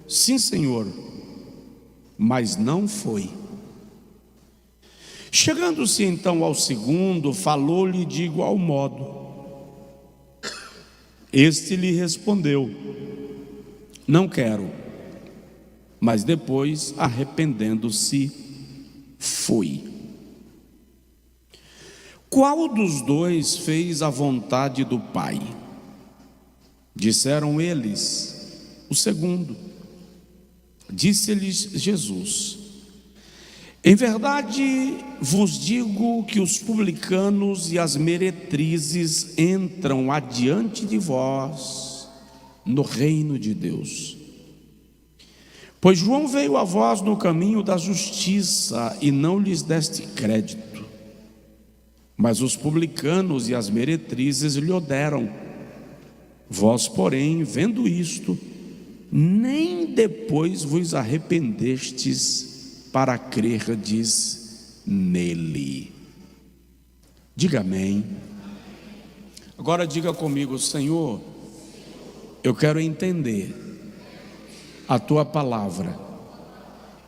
sim, Senhor, mas não foi. Chegando-se então ao segundo, falou-lhe de igual modo. Este lhe respondeu: não quero. Mas depois, arrependendo-se, foi. Qual dos dois fez a vontade do Pai? Disseram eles: o segundo. Disse-lhes Jesus: em verdade vos digo que os publicanos e as meretrizes entram adiante de vós no reino de Deus. Pois João veio a vós no caminho da justiça e não lhes deste crédito, mas os publicanos e as meretrizes lhe o deram. Vós, porém, vendo isto, nem depois vos arrependestes para crerdes nele. Diga amém. Agora diga comigo: Senhor, eu quero entender a tua palavra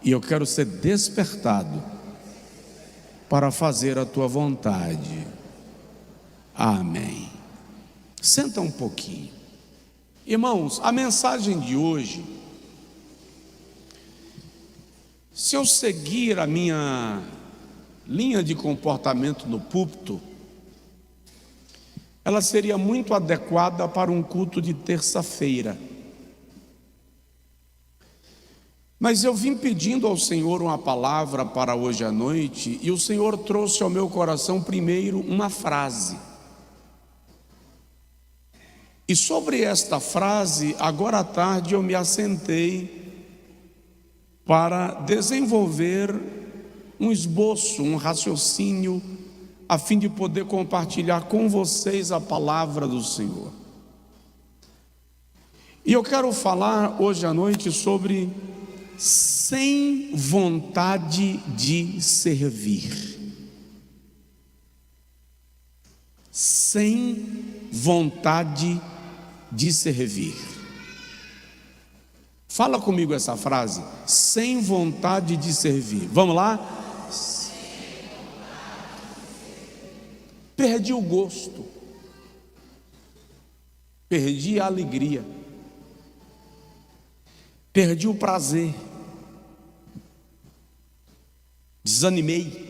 e eu quero ser despertado para fazer a tua vontade. Amém. Senta um pouquinho. Irmãos, a mensagem de hoje, se eu seguir a minha linha de comportamento no púlpito, ela seria muito adequada para um culto de terça-feira. Mas eu vim pedindo ao Senhor uma palavra para hoje à noite, e o Senhor trouxe ao meu coração primeiro uma frase. E sobre esta frase, agora à tarde eu me assentei para desenvolver um esboço, um raciocínio, a fim de poder compartilhar com vocês a palavra do Senhor. E eu quero falar hoje à noite sobre sem vontade de servir. Sem vontade de servir. Fala comigo essa frase: sem vontade de servir. Vamos lá? Perdi o gosto, perdi a alegria, perdi o prazer, desanimei.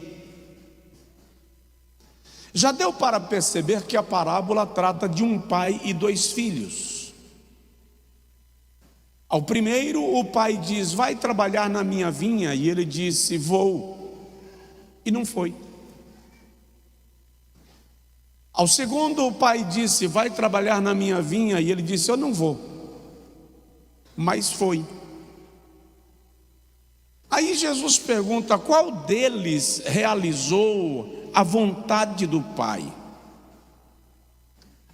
Já deu para perceber que a parábola trata de um pai e dois filhos. Ao primeiro, o pai diz: vai trabalhar na minha vinha, e ele disse: vou, e não foi. Ao segundo, o pai disse: vai trabalhar na minha vinha, e ele disse: eu não vou, mas foi. Aí Jesus pergunta: qual deles realizou a vontade do Pai?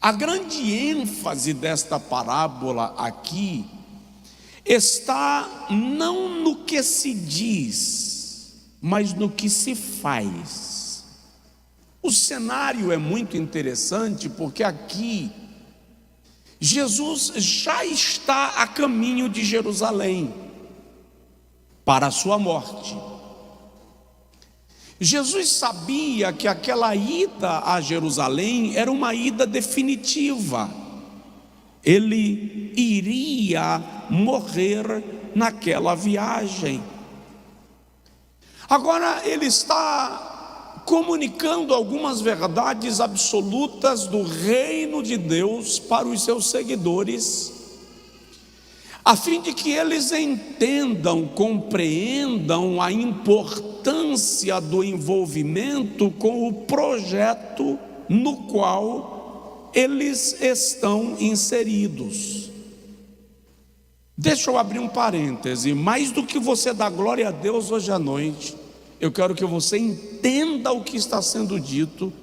A grande ênfase desta parábola aqui está não no que se diz, mas no que se faz. O cenário é muito interessante, porque aqui Jesus já está a caminho de Jerusalém para a sua morte. Jesus sabia que aquela ida a Jerusalém era uma ida definitiva. Ele iria morrer naquela viagem. Agora ele está comunicando algumas verdades absolutas do reino de Deus para os seus seguidores, a fim de que eles entendam, compreendam a importância do envolvimento com o projeto no qual eles estão inseridos. Deixa eu abrir um parêntese: mais do que você dar glória a Deus hoje à noite, eu quero que você entenda o que está sendo dito,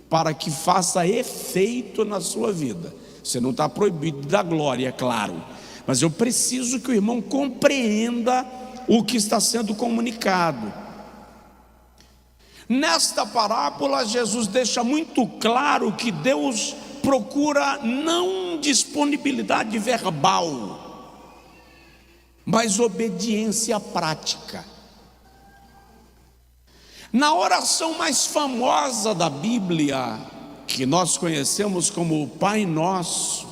para que faça efeito na sua vida. Você não está proibido de dar glória, é claro, mas eu preciso que o irmão compreenda o que está sendo comunicado. Nesta parábola, Jesus deixa muito claro que Deus procura não disponibilidade verbal, mas obediência prática. Na oração mais famosa da Bíblia, que nós conhecemos como o Pai Nosso,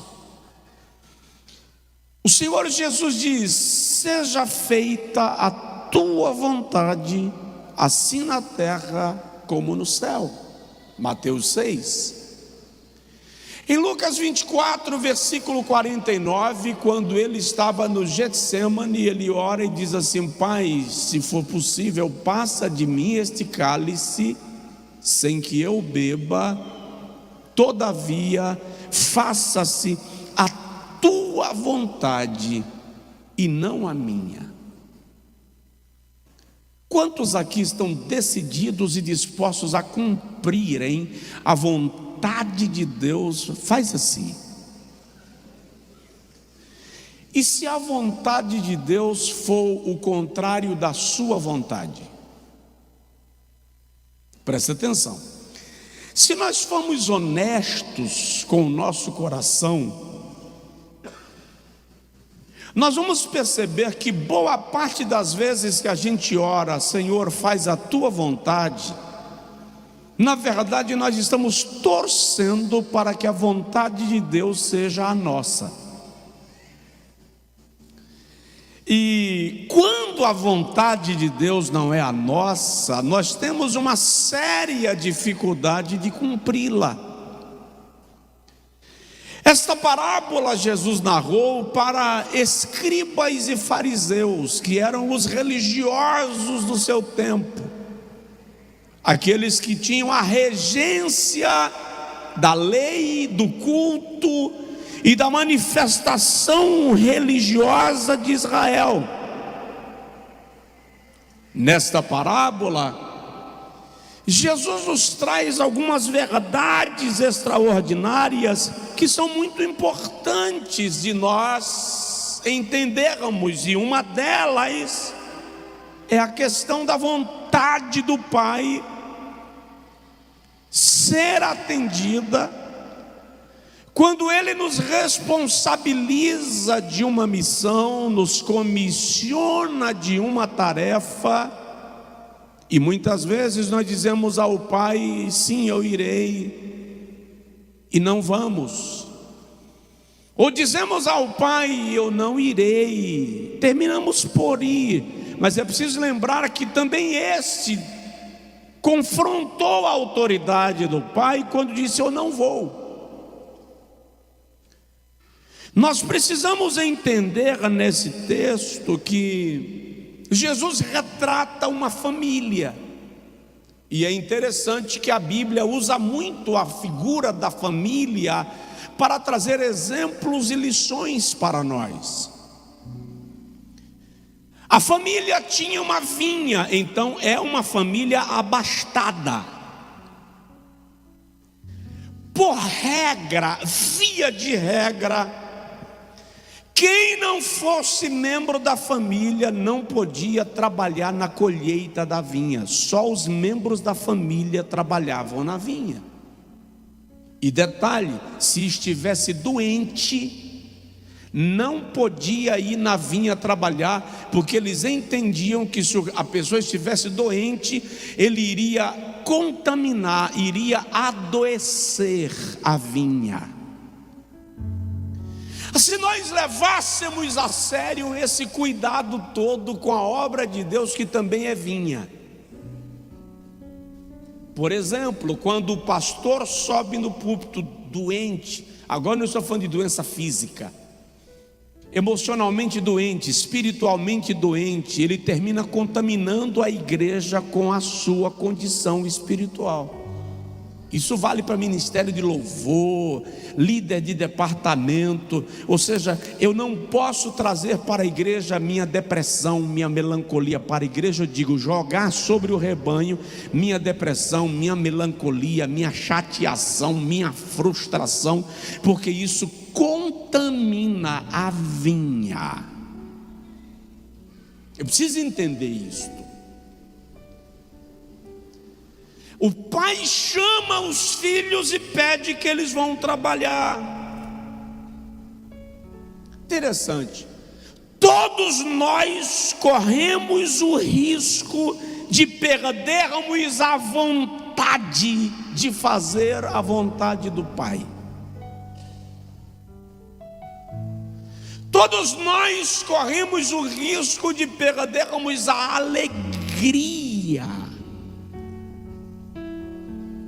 o Senhor Jesus diz: seja feita a tua vontade, assim na terra como no céu. Mateus 6. Em Lucas 24, versículo 49, quando ele estava no Getsemane, ele ora e diz assim: Pai, se for possível, passa de mim este cálice, sem que eu beba, todavia, faça-se a tua vontade e não a minha. Quantos aqui estão decididos e dispostos a cumprirem a vontade de Deus? Faz assim. E se a vontade de Deus for o contrário da sua vontade? Presta atenção. Se nós formos honestos com o nosso coração, nós vamos perceber que boa parte das vezes que a gente ora, Senhor, faz a tua vontade, na verdade nós estamos torcendo para que a vontade de Deus seja a nossa. E quando a vontade de Deus não é a nossa, nós temos uma séria dificuldade de cumpri-la. Esta parábola Jesus narrou para escribas e fariseus, que eram os religiosos do seu tempo, aqueles que tinham a regência da lei, do culto e da manifestação religiosa de Israel. Nesta parábola, Jesus nos traz algumas verdades extraordinárias que são muito importantes de nós entendermos, e uma delas é a questão da vontade do Pai ser atendida quando Ele nos responsabiliza de uma missão, nos comissiona de uma tarefa. E muitas vezes nós dizemos ao Pai: sim, eu irei, e não vamos. Ou dizemos ao Pai: eu não irei, terminamos por ir. Mas é preciso lembrar que também este confrontou a autoridade do Pai quando disse: eu não vou. Nós precisamos entender nesse texto que Jesus retrata uma família, e é interessante que a Bíblia usa muito a figura da família para trazer exemplos e lições para nós. A família tinha uma vinha, então é uma família abastada. Por regra, via de regra, quem não fosse membro da família não podia trabalhar na colheita da vinha. Só os membros da família trabalhavam na vinha. E detalhe, se estivesse doente, não podia ir na vinha trabalhar, porque eles entendiam que se a pessoa estivesse doente, ele iria contaminar, iria adoecer a vinha. Se nós levássemos a sério esse cuidado todo com a obra de Deus, que também é vinha. Por exemplo, quando o pastor sobe no púlpito doente, agora não estou falando de doença física, emocionalmente doente, espiritualmente doente, ele termina contaminando a igreja com a sua condição espiritual. Isso vale para ministério de louvor, líder de departamento. Ou seja, eu não posso trazer para a igreja minha depressão, minha melancolia. Para a igreja eu digo, jogar sobre o rebanho minha depressão, minha melancolia, minha chateação, minha frustração, porque isso contamina a vinha. Eu preciso entender isso. O pai chama os filhos e pede que eles vão trabalhar. Interessante. Todos nós corremos o risco de perdermos a vontade de fazer a vontade do Pai. Todos nós corremos o risco de perdermos a alegria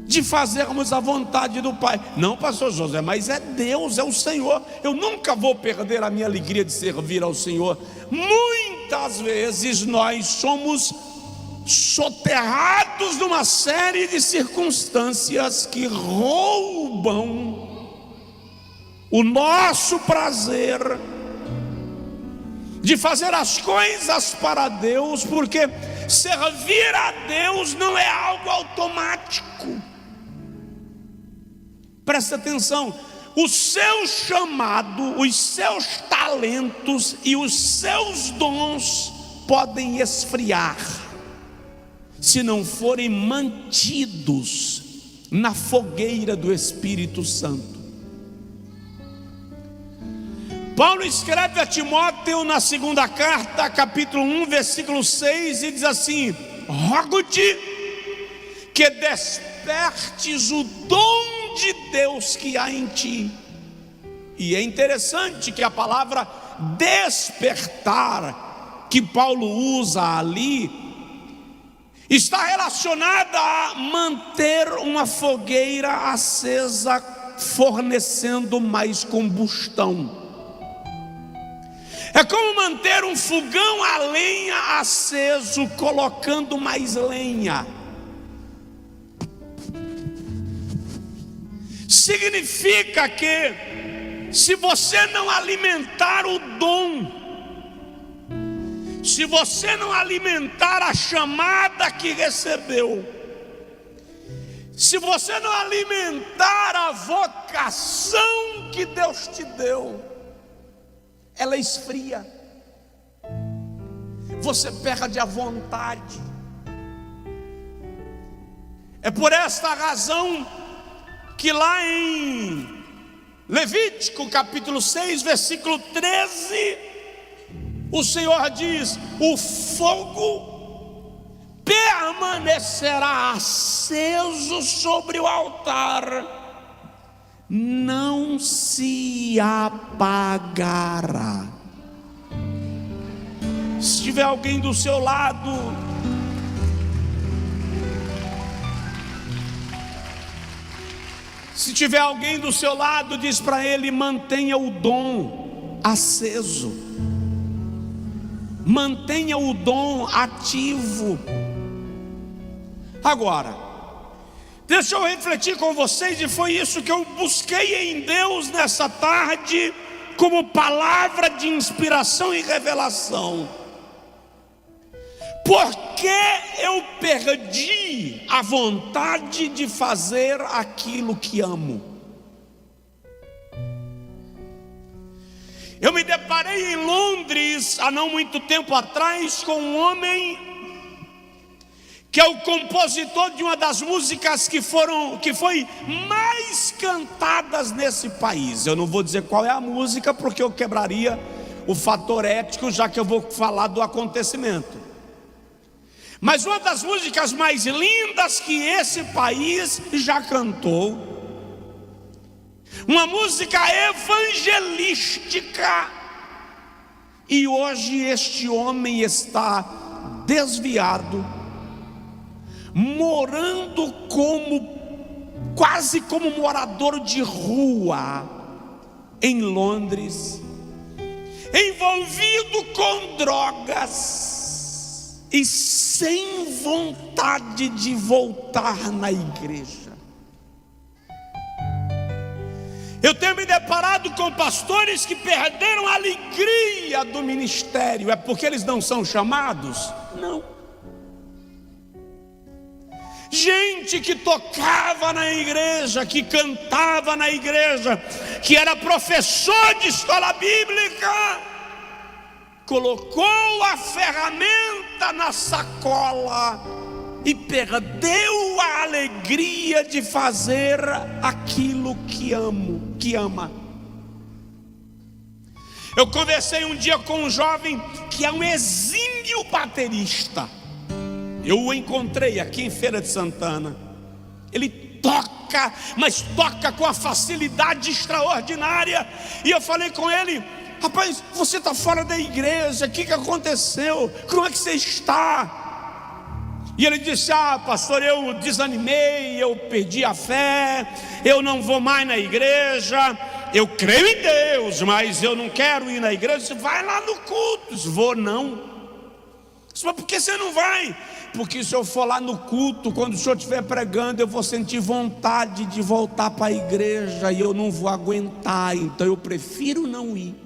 de fazermos a vontade do Pai. Não, pastor José, mas é Deus, é o Senhor. Eu nunca vou perder a minha alegria de servir ao Senhor. Muitas vezes nós somos soterrados numa série de circunstâncias que roubam o nosso prazer de fazer as coisas para Deus, porque servir a Deus não é algo automático. Presta atenção, o seu chamado, os seus talentos e os seus dons podem esfriar se não forem mantidos na fogueira do Espírito Santo. Paulo escreve a Timóteo na segunda carta, capítulo 1, versículo 6, e diz assim: rogo-te que despertes o dom de Deus que há em ti. E é interessante que a palavra despertar que Paulo usa ali está relacionada a manter uma fogueira acesa, fornecendo mais combustão. É como manter um fogão a lenha aceso, colocando mais lenha. Significa que se você não alimentar o dom, se você não alimentar a chamada que recebeu, se você não alimentar a vocação que Deus te deu, ela esfria, você perde a vontade. É por esta razão que lá em Levítico capítulo 6, versículo 13, o Senhor diz: o fogo permanecerá aceso sobre o altar, não se apagará. Se tiver alguém do seu lado, diz para ele: mantenha o dom aceso, mantenha o dom ativo. Agora, deixa eu refletir com vocês, e foi isso que eu busquei em Deus nessa tarde, como palavra de inspiração e revelação. Por que eu perdi a vontade de fazer aquilo que amo? Eu me deparei em Londres, há não muito tempo atrás, com um homem que é o compositor de uma das músicas que foi mais cantadas nesse país. Eu não vou dizer qual é a música, porque eu quebraria o fator ético, já que eu vou falar do acontecimento. Mas uma das músicas mais lindas que esse país já cantou, uma música evangelística, e hoje este homem está desviado, morando quase como morador de rua em Londres, envolvido com drogas e sem vontade de voltar na igreja. Eu tenho me deparado com pastores que perderam a alegria do ministério. É porque eles não são chamados? Não. Gente que tocava na igreja, que cantava na igreja, que era professor de escola bíblica, colocou a ferramenta na sacola e perdeu a alegria de fazer aquilo que ama. Eu conversei um dia com um jovem que é um exímio baterista. Eu o encontrei aqui em Feira de Santana. Ele toca, mas toca com a facilidade extraordinária. E eu falei com ele: rapaz, você está fora da igreja, o que aconteceu? Como é que você está? E ele disse: pastor, eu desanimei, eu perdi a fé, eu não vou mais na igreja. Eu creio em Deus, mas eu não quero ir na igreja. Você vai lá no culto. Eu disse: vou não. Mas por que você não vai? Porque se eu for lá no culto, quando o senhor estiver pregando, eu vou sentir vontade de voltar para a igreja e eu não vou aguentar, então eu prefiro não ir.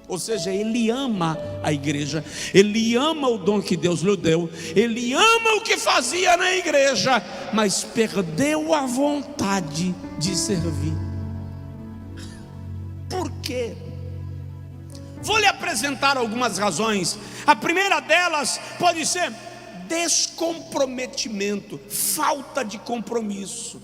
Ou seja, ele ama a igreja, ele ama o dom que Deus lhe deu, ele ama o que fazia na igreja, mas perdeu a vontade de servir. Por quê? Vou lhe apresentar algumas razões. A primeira delas pode ser descomprometimento, falta de compromisso.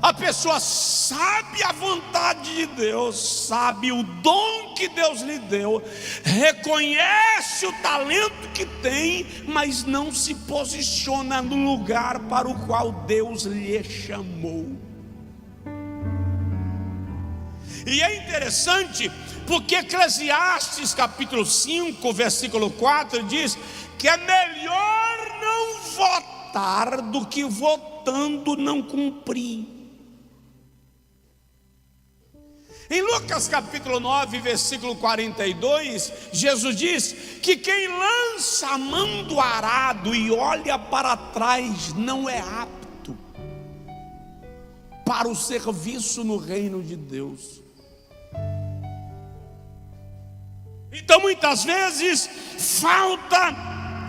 A pessoa sabe a vontade de Deus, sabe o dom que Deus lhe deu, reconhece o talento que tem, mas não se posiciona no lugar para o qual Deus lhe chamou. E é interessante porque Eclesiastes capítulo 5, versículo 4 diz que é melhor não votar do que votando não cumprir. Em Lucas capítulo 9, versículo 42, Jesus diz que quem lança a mão do arado e olha para trás não é apto para o serviço no reino de Deus. Então muitas vezes falta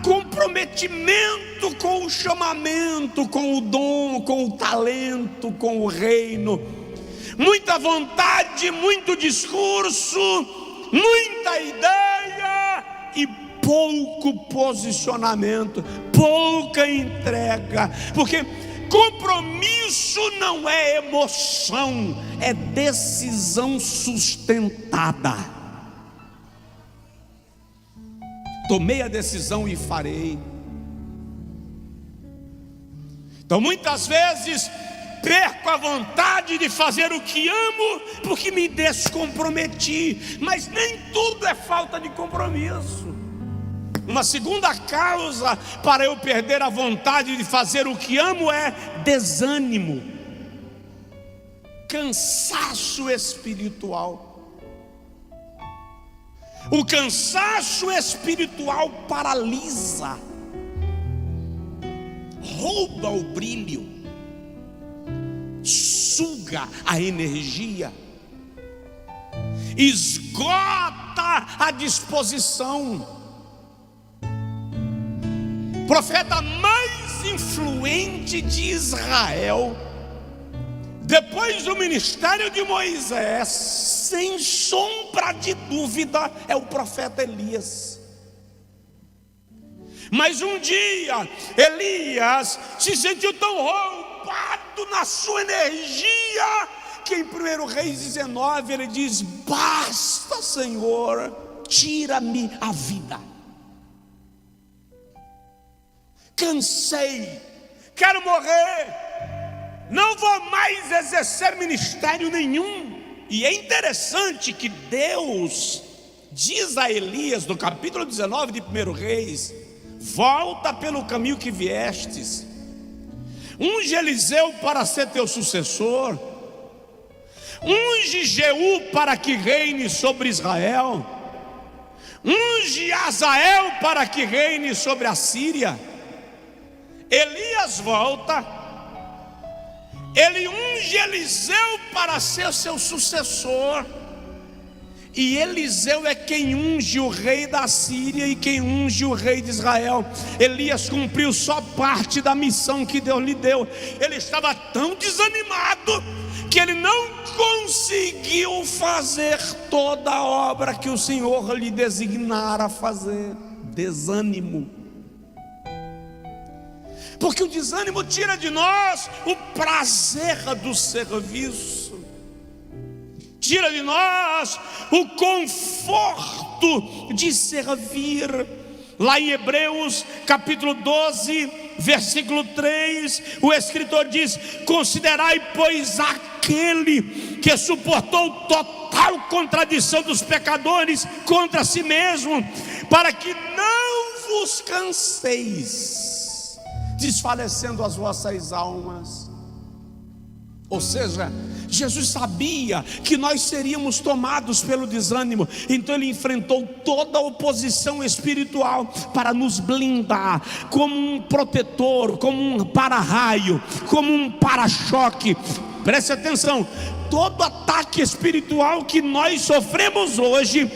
comprometimento com o chamamento, com o dom, com o talento, com o reino. Muita vontade, muito discurso, muita ideia e pouco posicionamento, pouca entrega. Porque compromisso não é emoção, é decisão sustentada. Tomei a decisão e farei. Então muitas vezes perco a vontade de fazer o que amo porque me descomprometi. Mas nem tudo é falta de compromisso. Uma segunda causa para eu perder a vontade de fazer o que amo é desânimo, cansaço espiritual. O cansaço espiritual paralisa, rouba o brilho, suga a energia, esgota a disposição. Profeta mais influente de Israel, depois do ministério de Moisés, sem sombra de dúvida, é o profeta Elias. Mas um dia, Elias se sentiu tão roubado na sua energia, que em 1 Reis 19 ele diz: basta, Senhor, tira-me a vida. Cansei, quero morrer. Não vou mais exercer ministério nenhum. E é interessante que Deus diz a Elias, no capítulo 19 de 1 Reis: volta pelo caminho que viestes, unge Eliseu para ser teu sucessor, unge Jeú para que reine sobre Israel, unge Azael para que reine sobre a Síria. Elias volta, ele unge Eliseu para ser seu sucessor, e Eliseu é quem unge o rei da Síria e quem unge o rei de Israel. Elias cumpriu só parte da missão que Deus lhe deu. Ele estava tão desanimado que ele não conseguiu fazer toda a obra que o Senhor lhe designara fazer. Desânimo. Porque o desânimo tira de nós o prazer do serviço, tira de nós o conforto de servir. Lá em Hebreus capítulo 12, versículo 3, o escritor diz: considerai, pois, aquele que suportou total contradição dos pecadores contra si mesmo, para que não vos canseis, desfalecendo as vossas almas. Ou seja, Jesus sabia que nós seríamos tomados pelo desânimo, então Ele enfrentou toda a oposição espiritual para nos blindar, como um protetor, como um para-raio, como um para-choque. Preste atenção, todo ataque espiritual que nós sofremos hoje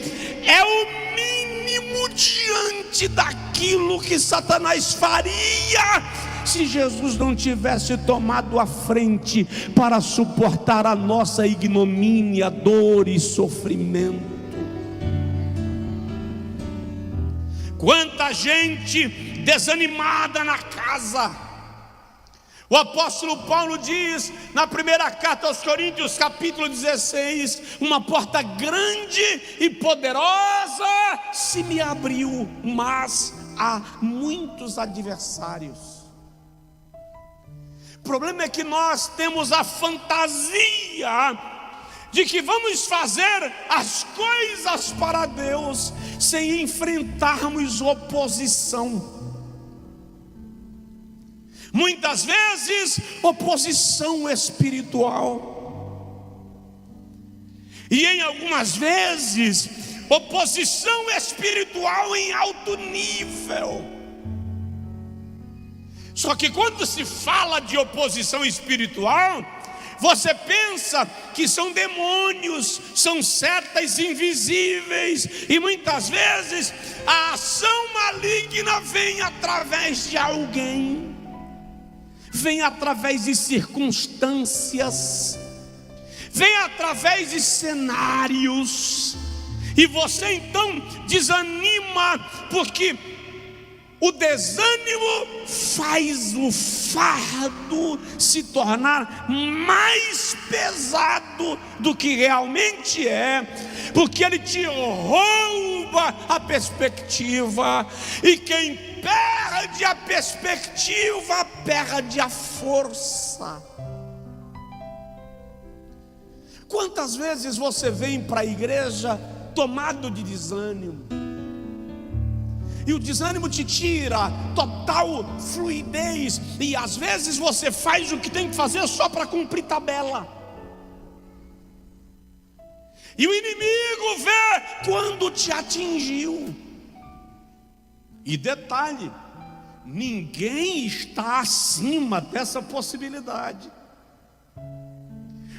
é o mínimo diante daquilo que Satanás faria se Jesus não tivesse tomado a frente para suportar a nossa ignomínia, dor e sofrimento. Quanta gente desanimada na casa. O apóstolo Paulo diz na primeira carta aos Coríntios, capítulo 16: uma porta grande e poderosa se me abriu, mas há muitos adversários. O problema é que nós temos a fantasia de que vamos fazer as coisas para Deus sem enfrentarmos oposição. Muitas vezes, oposição espiritual. E em algumas vezes, oposição espiritual em alto nível. Só que quando se fala de oposição espiritual, você pensa que são demônios, são setas invisíveis, e muitas vezes a ação maligna vem através de alguém, vem através de circunstâncias, vem através de cenários, e você então desanima, porque o desânimo faz o fardo se tornar mais pesado do que realmente é, porque ele te rouba a perspectiva, e quem perde a perspectiva perde a força. Quantas vezes você vem para a igreja tomado de desânimo, e o desânimo te tira total fluidez, e às vezes você faz o que tem que fazer só para cumprir tabela, e o inimigo vê quando te atingiu. E detalhe, ninguém está acima dessa possibilidade.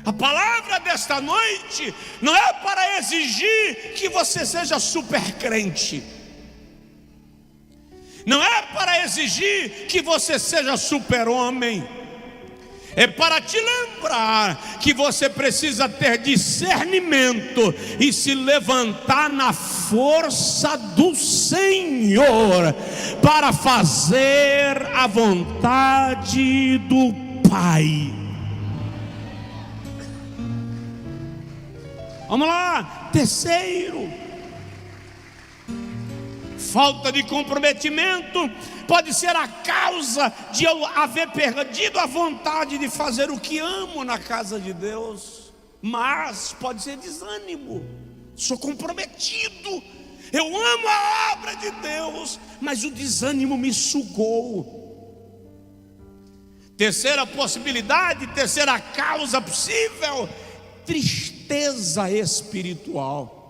A palavra desta noite não é para exigir que você seja super crente, não é para exigir que você seja super-homem, é para te lembrar que você precisa ter discernimento e se levantar na força do Senhor para fazer a vontade do Pai. Vamos lá, terceiro. Falta de comprometimento pode ser a causa de eu haver perdido a vontade de fazer o que amo na casa de Deus, mas pode ser desânimo. Sou comprometido, eu amo a obra de Deus, mas o desânimo me sugou. Terceira possibilidade, terceira causa possível: tristeza espiritual.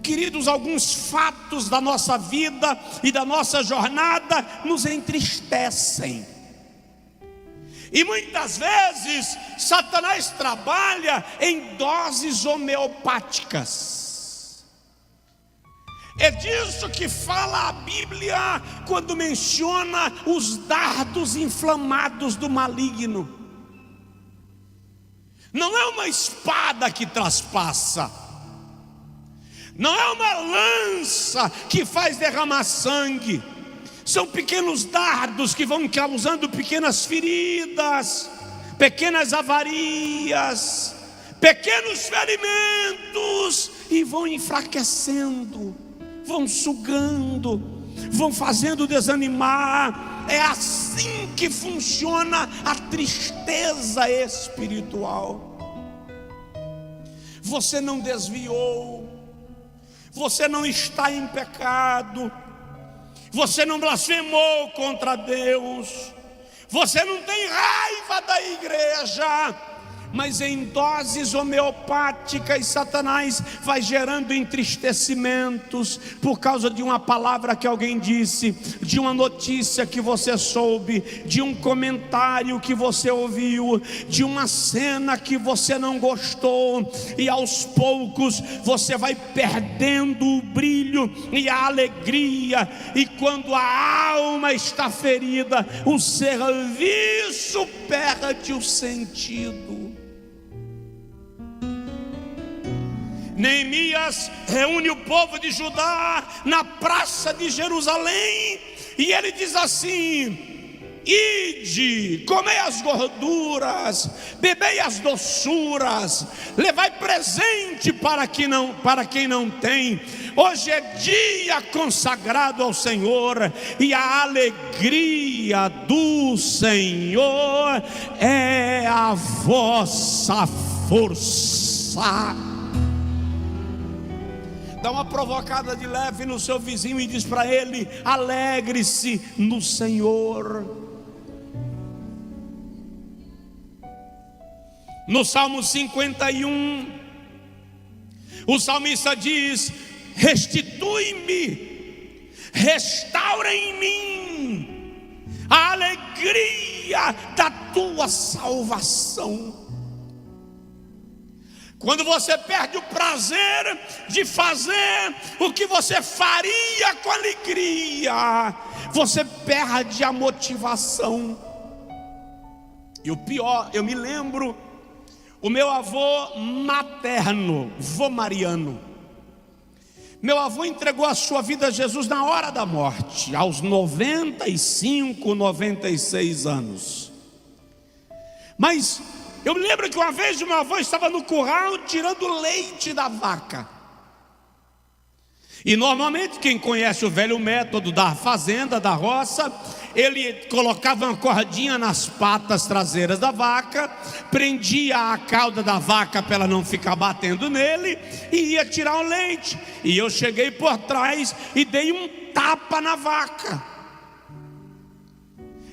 Queridos, alguns fatos da nossa vida e da nossa jornada nos entristecem, e muitas vezes Satanás trabalha em doses homeopáticas. É disso que fala a Bíblia quando menciona os dardos inflamados do maligno. Não é uma espada que traspassa, não é uma lança que faz derramar sangue. São pequenos dardos que vão causando pequenas feridas, pequenas avarias, pequenos ferimentos, e vão enfraquecendo, vão sugando, vão fazendo desanimar. É assim que funciona a tristeza espiritual. Você não desviou, você não está em pecado, você não blasfemou contra Deus, você não tem raiva da igreja, mas em doses homeopáticas, Satanás vai gerando entristecimentos por causa de uma palavra que alguém disse, de uma notícia que você soube, de um comentário que você ouviu, de uma cena que você não gostou, e aos poucos você vai perdendo o brilho e a alegria, e quando a alma está ferida, o serviço perde o sentido. Neemias reúne o povo de Judá na praça de Jerusalém, e ele diz assim: ide, comei as gorduras, bebei as doçuras, levai presente para quem não tem. Hoje é dia consagrado ao Senhor, e a alegria do Senhor é a vossa força. Dá uma provocada de leve no seu vizinho e diz para ele: alegre-se no Senhor. No Salmo 51, o salmista diz: restitui-me, restaura em mim a alegria da tua salvação. Quando você perde o prazer de fazer o que você faria com alegria, você perde a motivação. E o pior, eu me lembro, o meu avô materno, vô Mariano, meu avô entregou a sua vida a Jesus na hora da morte, aos 95, 96 anos. Mas eu me lembro que uma vez o meu avô estava no curral tirando leite da vaca. E normalmente quem conhece o velho método da fazenda, da roça, ele colocava uma cordinha nas patas traseiras da vaca, prendia a cauda da vaca para ela não ficar batendo nele, e ia tirar o leite. E eu cheguei por trás e dei um tapa na vaca.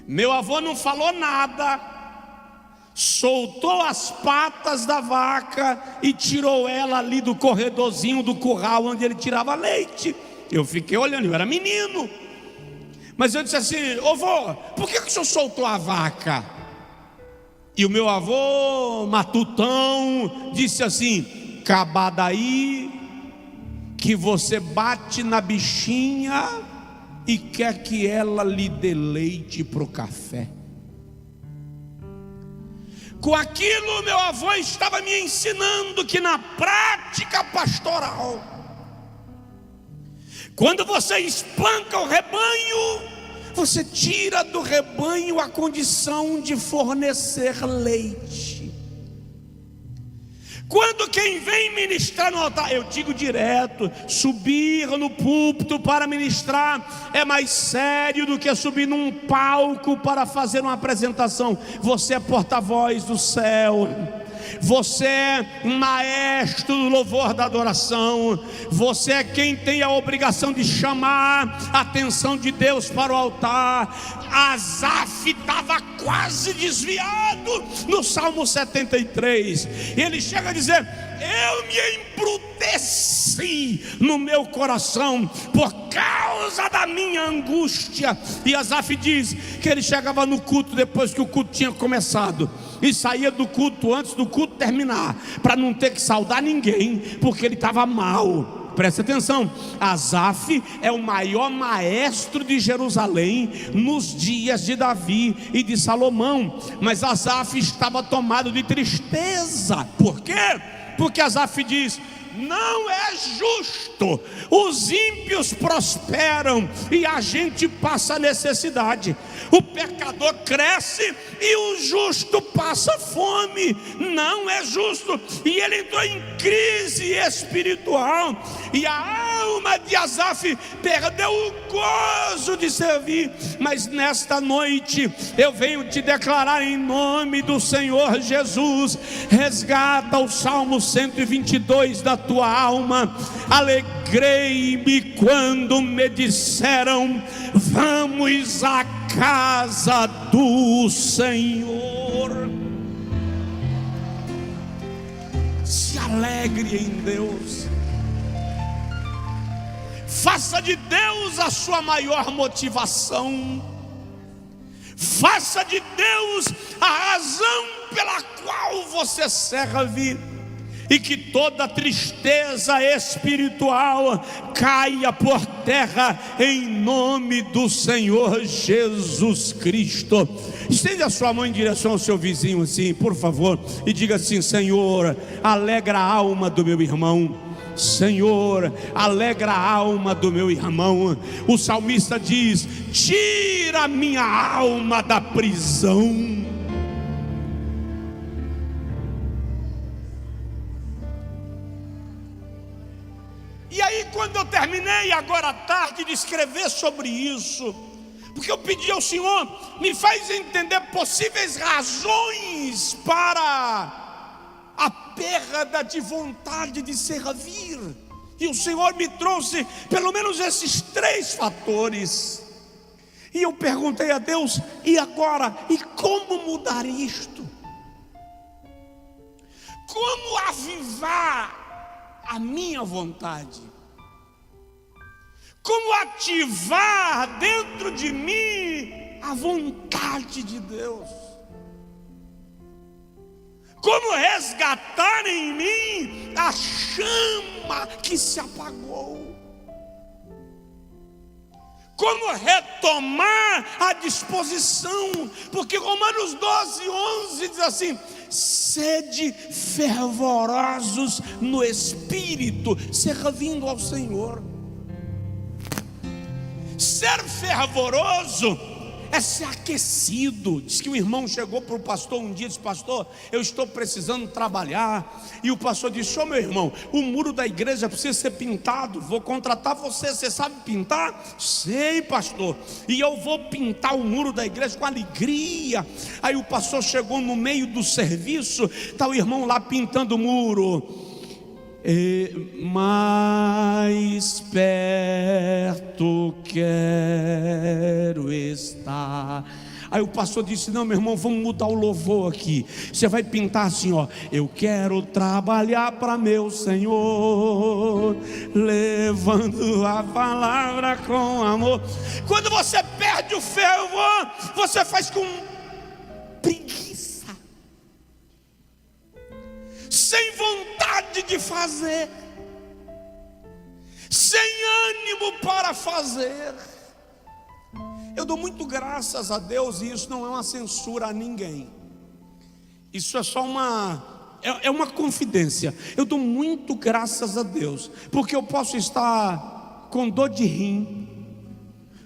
Meu avô não falou nada, soltou as patas da vaca e tirou ela ali do corredorzinho do curral onde ele tirava leite. Eu fiquei olhando, eu era menino, mas eu disse assim: ô vô, por que o senhor soltou a vaca? E o meu avô matutão disse assim: acaba daí que você bate na bichinha e quer que ela lhe dê leite pro café. Com aquilo, meu avô estava me ensinando que na prática pastoral, quando você espanca o rebanho, você tira do rebanho a condição de fornecer leite. Quando quem vem ministrar no altar, eu digo direto, subir no púlpito para ministrar é mais sério do que subir num palco para fazer uma apresentação. Você é porta-voz do céu, você é maestro do louvor da adoração, você é quem tem a obrigação de chamar a atenção de Deus para o altar. Asaf estava quase desviado no Salmo 73, e ele chega a dizer: eu me embruteci no meu coração por causa da minha angústia. E Asaf diz que ele chegava no culto depois que o culto tinha começado, e saía do culto antes do culto terminar, para não ter que saudar ninguém, porque ele estava mal. Presta atenção, Asaf é o maior maestro de Jerusalém nos dias de Davi e de Salomão. Mas Asaf estava tomado de tristeza. Por quê? Porque Asaf diz: não é justo. Os ímpios prosperam e a gente passa necessidade. O pecador cresce e o justo passa fome. Não é justo. E ele entrou em crise espiritual. E a alma de Asaf perdeu o gozo de servir. Mas nesta noite eu venho te declarar em nome do Senhor Jesus: resgata o Salmo 122 da tua alma. Alegrei-me quando me disseram: vamos à casa do Senhor. Se alegre em Deus. Faça de Deus a sua maior motivação. Faça de Deus a razão pela qual você serve. E que toda tristeza espiritual caia por terra em nome do Senhor Jesus Cristo. Estende a sua mão em direção ao seu vizinho assim, por favor, e diga assim: Senhor, alegra a alma do meu irmão. Senhor, alegra a alma do meu irmão. O salmista diz: tira a minha alma da prisão. E aí, quando eu terminei agora à tarde de escrever sobre isso, porque eu pedi ao Senhor, me faz entender possíveis razões para a perda de vontade de servir. E o Senhor me trouxe pelo menos esses 3 fatores. E eu perguntei a Deus: e agora? E como mudar isto? Como avivar a minha vontade? Como ativar dentro de mim a vontade de Deus? Como resgatar em mim a chama que se apagou? Como retomar a disposição? Porque Romanos 12:11 diz assim: sede fervorosos no Espírito, servindo ao Senhor. Ser fervoroso é ser aquecido. Diz que o irmão chegou para o pastor um dia e disse: pastor, eu estou precisando trabalhar. E o pastor disse: ô meu irmão, o muro da igreja precisa ser pintado, vou contratar você, você sabe pintar? Sei, pastor, e eu vou pintar o muro da igreja com alegria. Aí o pastor chegou no meio do serviço, está o irmão lá pintando o muro. Mais perto quero estar. Aí o pastor disse: não, meu irmão, vamos mudar o louvor aqui. Você vai pintar assim, ó: eu quero trabalhar para meu Senhor, levando a palavra com amor. Quando você perde o fervor, você faz com preguiça, sem vontade de fazer, sem ânimo para fazer. Eu dou muito graças a Deus, e isso não é uma censura a ninguém, isso é só uma confidência. Eu dou muito graças a Deus, porque eu posso estar com dor de rim,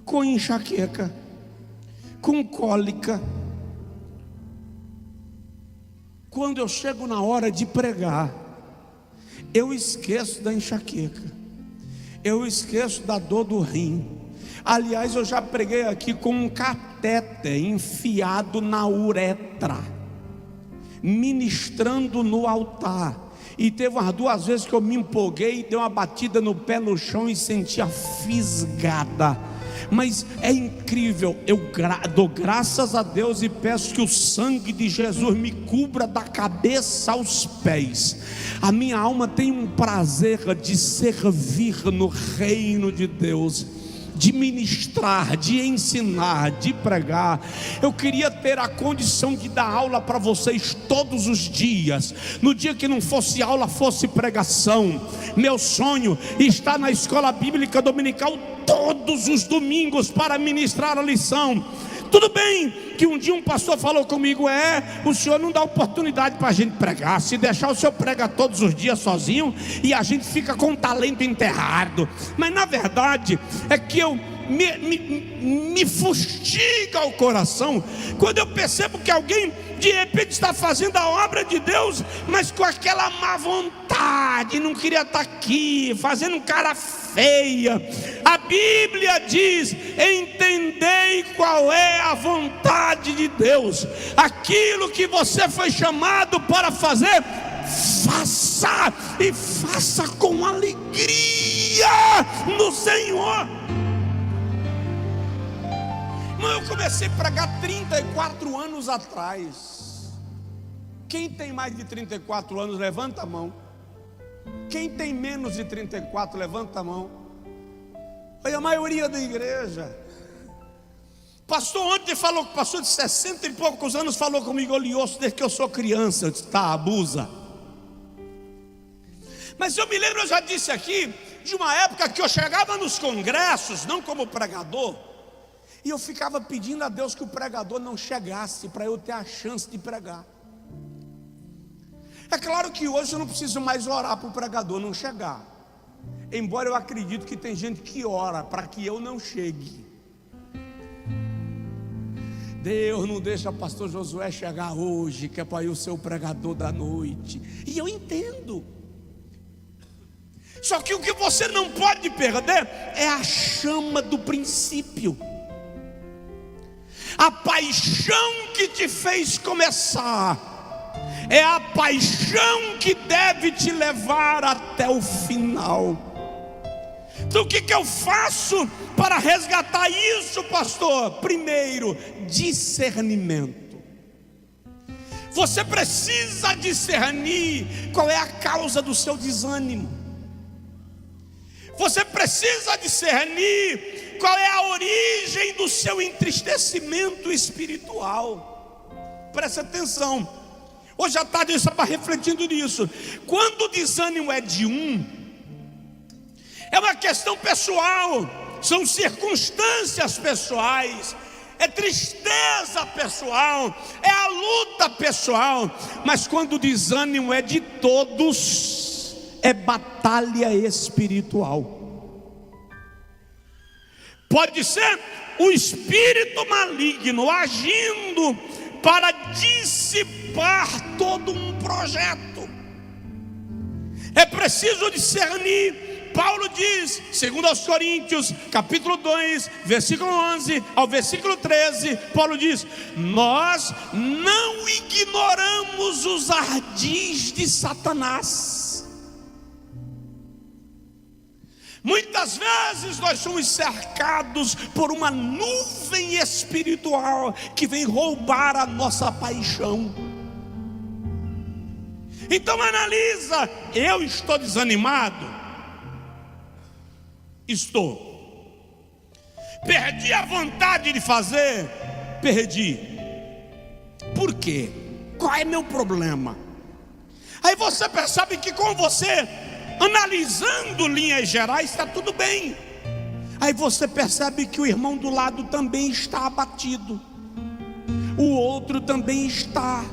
com enxaqueca, com cólica. Quando eu chego na hora de pregar, eu esqueço da enxaqueca, eu esqueço da dor do rim. Aliás, eu já preguei aqui com um catéter enfiado na uretra, ministrando no altar. E teve umas 2 vezes que eu me empolguei, dei uma batida no pé no chão e senti a fisgada. Mas é incrível, eu dou graças a Deus e peço que o sangue de Jesus me cubra da cabeça aos pés. A minha alma tem um prazer de servir no reino de Deus, de ministrar, de ensinar, de pregar. Eu queria ter a condição de dar aula para vocês todos os dias. No dia que não fosse aula, fosse pregação. Meu sonho está na escola bíblica dominical todos os domingos para ministrar a lição. Tudo bem que um dia um pastor falou comigo: o senhor não dá oportunidade para a gente pregar. Se deixar, o senhor prega todos os dias sozinho e a gente fica com o talento enterrado. Mas na verdade é que me fustiga o coração quando eu percebo que alguém de repente está fazendo a obra de Deus, mas com aquela má vontade, não queria estar aqui, fazendo cara feia. A Bíblia diz: entendei qual é a vontade de Deus. Aquilo que você foi chamado para fazer, faça, e faça com alegria no Senhor. Eu comecei a pregar 34 anos atrás. Quem tem mais de 34 anos, levanta a mão. Quem tem menos de 34, levanta a mão. Olha, a maioria da igreja. Pastor ontem falou, pastor de 60 e poucos anos falou comigo: eu lhe ouço desde que eu sou criança. Eu disse: tá, abusa. Mas eu me lembro, eu já disse aqui, de uma época que eu chegava nos congressos, não como pregador, e eu ficava pedindo a Deus que o pregador não chegasse, para eu ter a chance de pregar. É claro que hoje eu não preciso mais orar para o pregador não chegar, embora eu acredito que tem gente que ora para que eu não chegue. Deus não deixa pastor Josué chegar hoje, que é para eu ser o pregador da noite. E eu entendo. Só que o que você não pode perder é a chama do princípio, a paixão que te fez começar. É a paixão que deve te levar até o final. Então o que eu faço para resgatar isso, pastor? Primeiro, discernimento. Você precisa discernir qual é a causa do seu desânimo. Você precisa discernir qual é a origem do seu entristecimento espiritual. Presta atenção. Hoje à tarde eu estava refletindo nisso. Quando o desânimo é de é uma questão pessoal, são circunstâncias pessoais, é tristeza pessoal, é a luta pessoal. Mas quando o desânimo é de todos, é batalha espiritual. Pode ser o espírito maligno agindo para dissipar todo um projeto. É preciso discernir. Paulo diz, segundo aos Coríntios, capítulo 2, versículo 11 ao versículo 13, Paulo diz: nós não ignoramos os ardis de Satanás. Muitas vezes nós somos cercados por uma nuvem espiritual que vem roubar a nossa paixão. Então analisa: eu estou desanimado? Estou. Perdi a vontade de fazer? Perdi. Por quê? Qual é meu problema? Aí você percebe que com você, analisando linhas gerais, está tudo bem. Aí você percebe que o irmão do lado também está abatido, o outro também está.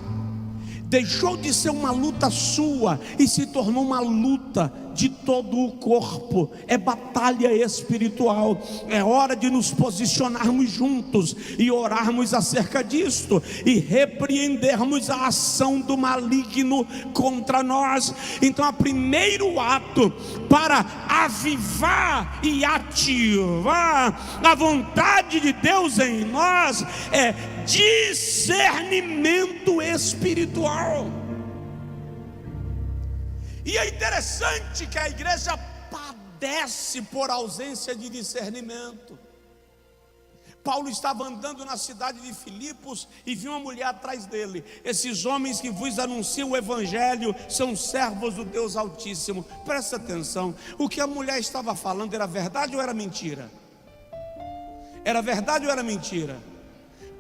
Deixou de ser uma luta sua e se tornou uma luta de todo o corpo. É batalha espiritual. É hora de nos posicionarmos juntos e orarmos acerca disto e repreendermos a ação do maligno contra nós. Então, o primeiro ato para avivar e ativar a vontade de Deus em nós é discernimento espiritual. E é interessante que a igreja padece por ausência de discernimento. Paulo estava andando na cidade de Filipos e viu uma mulher atrás dele. Esses homens que vos anunciam o evangelho são servos do Deus Altíssimo. Presta atenção, o que a mulher estava falando era verdade ou era mentira? Era verdade ou era mentira?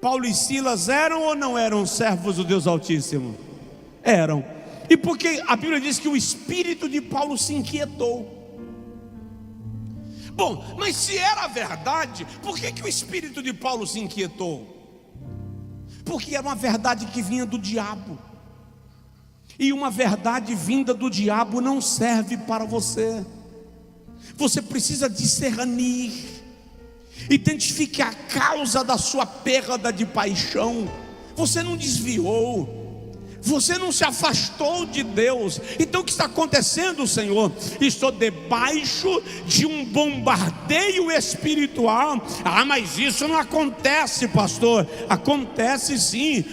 Paulo e Silas eram ou não eram servos do Deus Altíssimo? Eram. E porque a Bíblia diz que o espírito de Paulo se inquietou. Bom, mas se era verdade, por que o espírito de Paulo se inquietou? porque era uma verdade que vinha do diabo, e uma verdade vinda do diabo não serve para você. Você precisa discernir, identifique a causa da sua perda de paixão. Você não desviou, você não se afastou de Deus. Então o que está acontecendo, Senhor? Estou debaixo de um bombardeio espiritual. Mas isso não acontece, pastor. Acontece sim.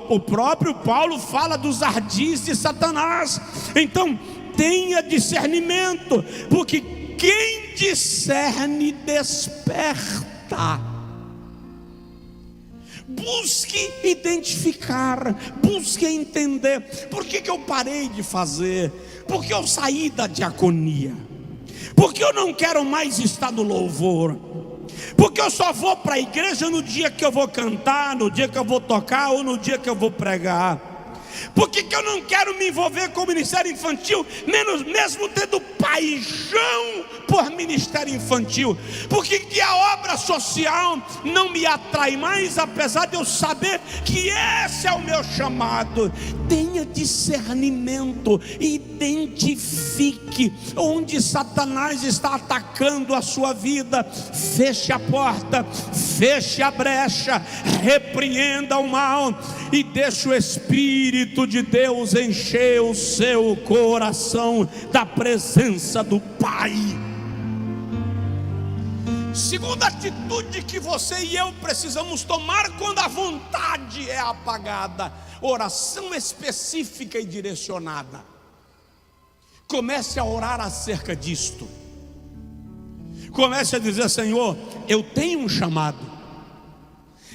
O próprio Paulo fala dos ardis de Satanás. Então tenha discernimento, porque quem discerne desperta. Busque identificar, busque entender. Por que eu parei de fazer? Porque eu saí da diaconia? Porque eu não quero mais estar no louvor? Porque eu só vou para a igreja no dia que eu vou cantar, no dia que eu vou tocar ou no dia que eu vou pregar? Por que eu não quero me envolver com o ministério infantil, mesmo tendo paixão por ministério infantil? Por que a obra social não me atrai mais, apesar de eu saber que esse é o meu chamado? Tenha discernimento, identifique onde Satanás está atacando a sua vida. Feche a porta, feche a brecha, repreenda o mal e deixe o Espírito de Deus encher o seu coração da presença do Pai. Segunda atitude que você e eu precisamos tomar quando a vontade é apagada: oração específica e direcionada. Comece a orar acerca disto. Comece a dizer: Senhor, eu tenho um chamado,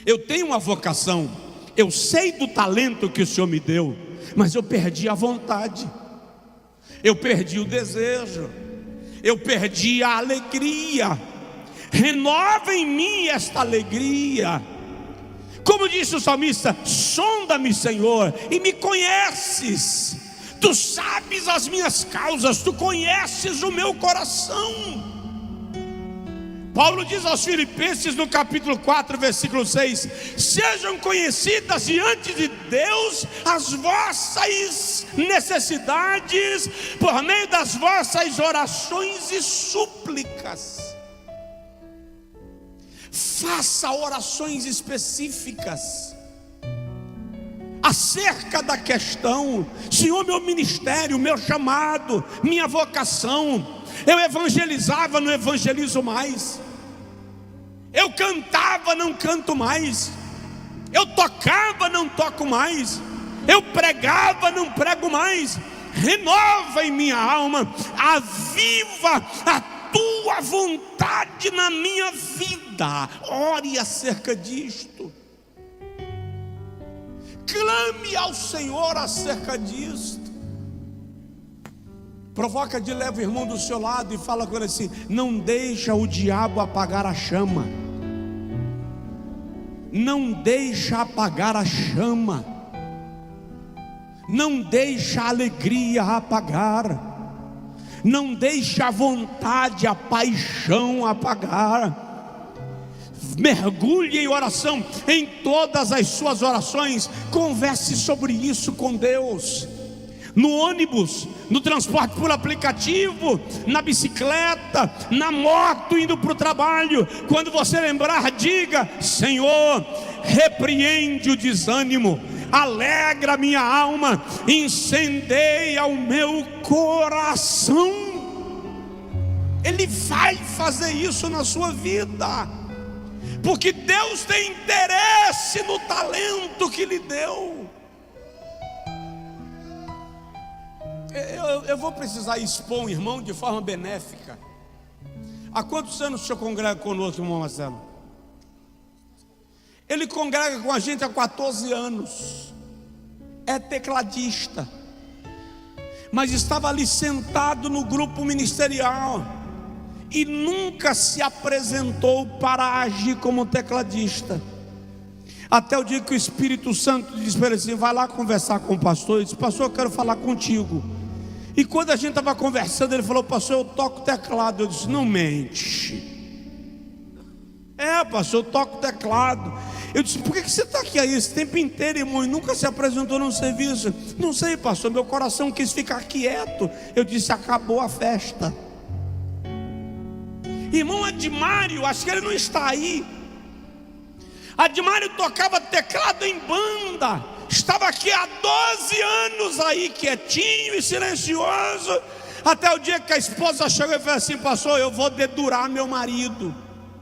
eu tenho uma vocação, eu sei do talento que o Senhor me deu, mas eu perdi a vontade, eu perdi o desejo, eu perdi a alegria. Renova em mim esta alegria. Como disse o salmista: sonda-me, Senhor, e me conheces. Tu sabes as minhas causas, tu conheces o meu coração. Paulo diz aos Filipenses no capítulo 4, versículo 6: sejam conhecidas diante de Deus as vossas necessidades, por meio das vossas orações e súplicas. Faça orações específicas acerca da questão: Senhor, meu ministério, meu chamado, minha vocação. Eu evangelizava, não evangelizo mais. Eu cantava, não canto mais. Eu tocava, não toco mais. Eu pregava, não prego mais. Renova em minha alma, aviva a tua vontade na minha vida. Ore acerca disto. Clame ao Senhor acerca disto. Provoca de leve o irmão do seu lado e fala com ele assim: não deixa o diabo apagar a chama. Não deixa apagar a chama. Não deixa a alegria apagar. Não deixa a vontade, a paixão apagar. Mergulhe em oração, em todas as suas orações. Converse sobre isso com Deus. No ônibus, no transporte por aplicativo, na bicicleta, na moto indo para o trabalho. Quando você lembrar, diga: Senhor, repreende o desânimo, alegra minha alma, incendeia o meu coração. Ele vai fazer isso na sua vida, porque Deus tem interesse no talento que lhe deu. Eu vou precisar expor um irmão de forma benéfica. Há quantos anos o senhor congrega conosco, irmão Marcelo? Ele congrega com a gente há 14 anos. É tecladista, mas estava ali sentado no grupo ministerial e nunca se apresentou para agir como tecladista. Até o dia que o Espírito Santo disse para ele assim: vai lá conversar com o pastor. Ele disse: pastor, eu quero falar contigo. E quando a gente estava conversando, ele falou: pastor, eu toco teclado. Eu disse: não mente. É, pastor, eu toco teclado. Eu disse: por que você está aqui aí esse tempo inteiro, irmão, e nunca se apresentou no serviço? Não sei, pastor, meu coração quis ficar quieto. Eu disse: acabou a festa. Irmão Admário, acho que ele não está aí. Admário tocava teclado em banda, estava aqui há 12 anos aí, quietinho e silencioso, até o dia que a esposa chegou e falou assim: pastor, eu vou dedurar meu marido.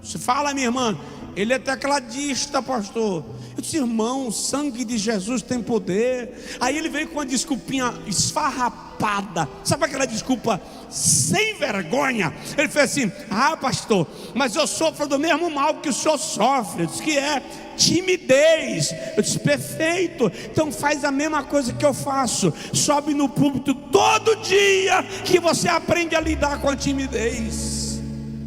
Você fala, minha irmã, ele é tecladista, pastor. Eu disse: irmão, o sangue de Jesus tem poder. Aí ele veio com uma desculpinha esfarrapada, sabe aquela desculpa sem vergonha? Ele fez assim: ah, pastor, mas eu sofro do mesmo mal que o senhor sofre. Eu disse: que é? Timidez. Eu disse: perfeito, então faz a mesma coisa que eu faço, sobe no púlpito todo dia, que você aprende a lidar com a timidez.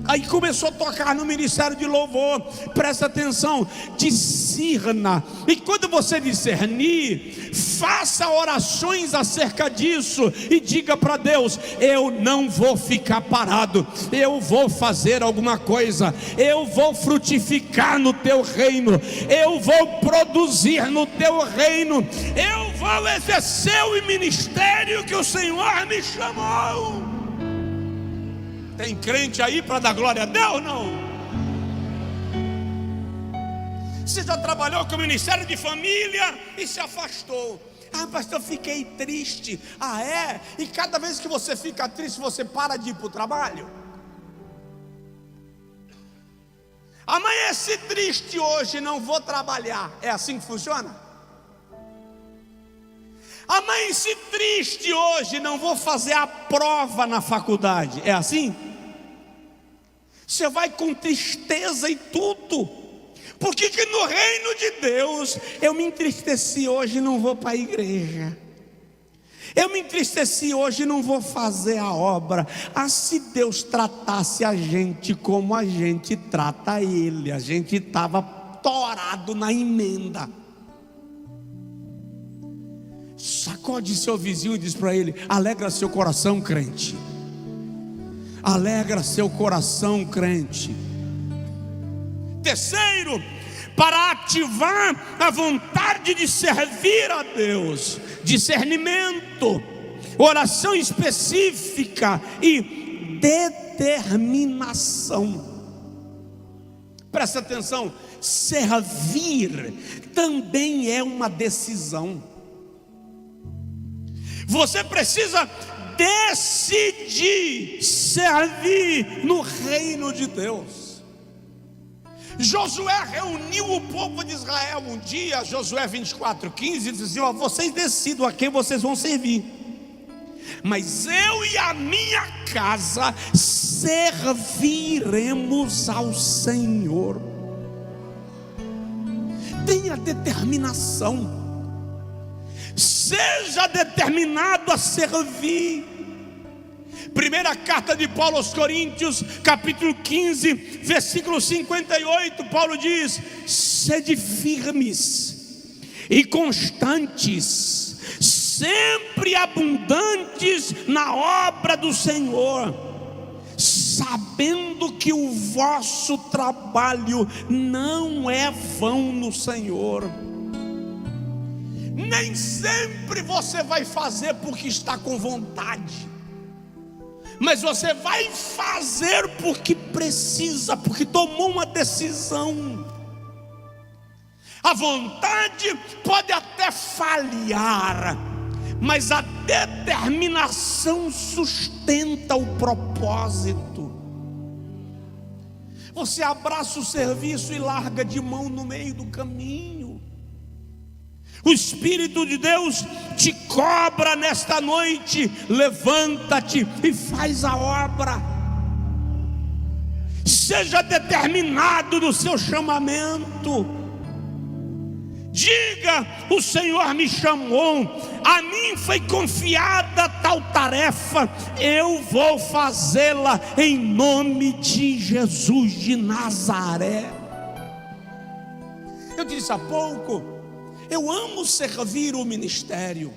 Aí começou a tocar no ministério de louvor. Presta atenção, discirna. E quando você discernir, faça orações acerca disso e diga para Deus: eu não vou ficar parado, eu vou fazer alguma coisa, eu vou frutificar no teu reino, eu vou produzir no teu reino, eu vou exercer o ministério que o Senhor me chamou. Tem crente aí para dar glória a Deus? Não? Você já trabalhou com o ministério de família e se afastou? Ah, pastor, eu fiquei triste. Ah, é? E cada vez que você fica triste, você para de ir para o trabalho? Amanheci triste hoje, não vou trabalhar. É assim que funciona? Amanheci triste hoje, não vou fazer a prova na faculdade. É assim? Você vai com tristeza e tudo. Por que no reino de Deus eu me entristeci hoje e não vou para a igreja? Eu me entristeci hoje e não vou fazer a obra. Ah, se Deus tratasse a gente como a gente trata Ele, a gente estava torado na emenda. Sacode seu vizinho e diz para ele: alegra seu coração, crente. Alegra seu coração, crente. Terceiro, para ativar a vontade de servir a Deus, discernimento, oração específica e determinação. Presta atenção, servir também é uma decisão. Você precisa decidir servir no reino de Deus. Josué reuniu o povo de Israel um dia, Josué 24:15, e disse assim: ó, vocês decidam a quem vocês vão servir, mas eu e a minha casa serviremos ao Senhor. Tenha determinação. Seja determinado a servir. Primeira carta de Paulo aos Coríntios, capítulo 15, versículo 58, Paulo diz: sede firmes e constantes, sempre abundantes na obra do Senhor, sabendo que o vosso trabalho não é vão no Senhor. Nem sempre você vai fazer porque está com vontade, mas você vai fazer porque precisa, porque tomou uma decisão. A vontade pode até falhar, mas a determinação sustenta o propósito. Você abraça o serviço e larga de mão no meio do caminho. O Espírito de Deus te cobra nesta noite: levanta-te e faz a obra. Seja determinado no seu chamamento. Diga: o Senhor me chamou, a mim foi confiada tal tarefa, eu vou fazê-la em nome de Jesus de Nazaré. Eu disse há pouco, eu amo servir o ministério,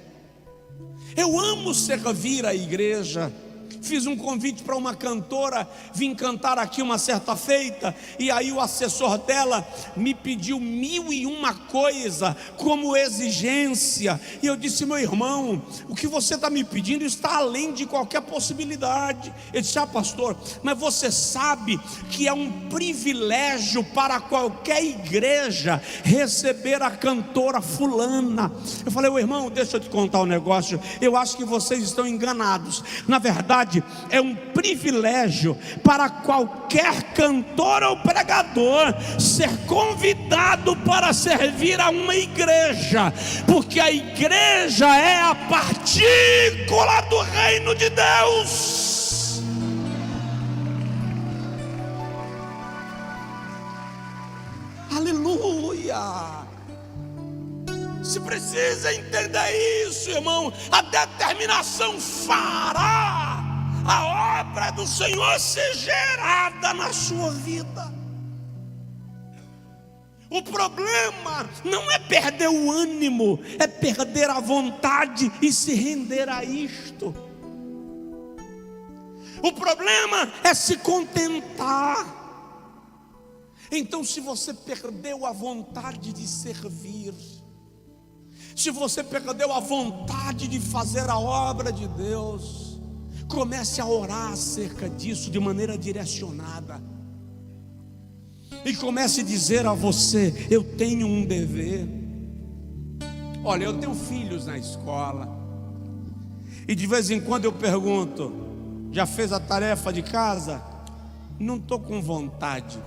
eu amo servir a igreja, Fiz um convite para uma cantora vir cantar aqui uma certa feita, e aí o assessor dela me pediu 1001 coisa como exigência, e eu disse: meu irmão, o que você está me pedindo está além de qualquer possibilidade. Ele disse: pastor, mas você sabe que é um privilégio para qualquer igreja receber a cantora fulana. Eu falei: ô irmão, deixa eu te contar um negócio, eu acho que vocês estão enganados. Na verdade, é um privilégio para qualquer cantor ou pregador ser convidado para servir a uma igreja, porque a igreja é a partícula do reino de Deus. Aleluia! Se precisa entender isso, irmão. A determinação fará a obra do Senhor ser gerada na sua vida. O problema não é perder o ânimo, é perder a vontade e se render a isto. O problema é se contentar. Então, se você perdeu a vontade de servir, se você perdeu a vontade de fazer a obra de Deus, comece a orar acerca disso de maneira direcionada. E comece a dizer a você: eu tenho um dever. Olha, eu tenho filhos na escola, e de vez em quando eu pergunto: já fez a tarefa de casa? Não estou com vontade.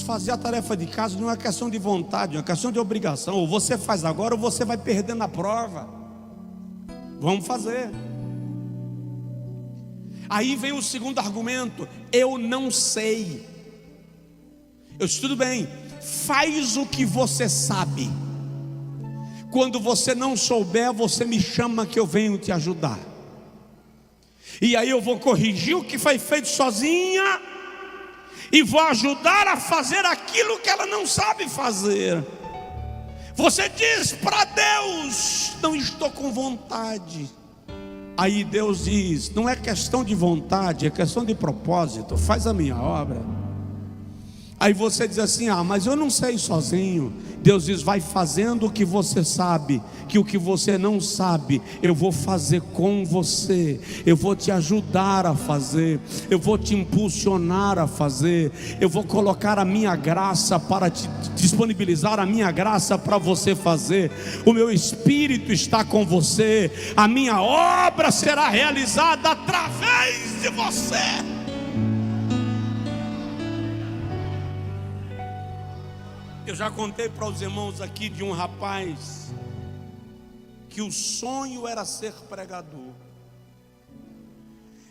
Fazer a tarefa de casa não é questão de vontade, é uma questão de obrigação. Ou você faz agora, ou você vai perder na prova. Vamos fazer. Aí vem o segundo argumento: eu não sei. Eu disse: tudo bem, faz o que você sabe. Quando você não souber, você me chama que eu venho te ajudar. E aí eu vou corrigir o que foi feito sozinha e vou ajudar a fazer aquilo que ela não sabe fazer. Você diz para Deus: não estou com vontade. Aí Deus diz: não é questão de vontade, é questão de propósito, faz a minha obra. Aí você diz assim: mas eu não sei sozinho. Deus diz: vai fazendo o que você sabe, que o que você não sabe eu vou fazer com você. Eu vou te ajudar a fazer, eu vou te impulsionar a fazer, eu vou colocar a minha graça para te disponibilizar a minha graça para você fazer. O meu Espírito está com você, a minha obra será realizada através de você. Eu já contei para os irmãos aqui de um rapaz que o sonho era ser pregador,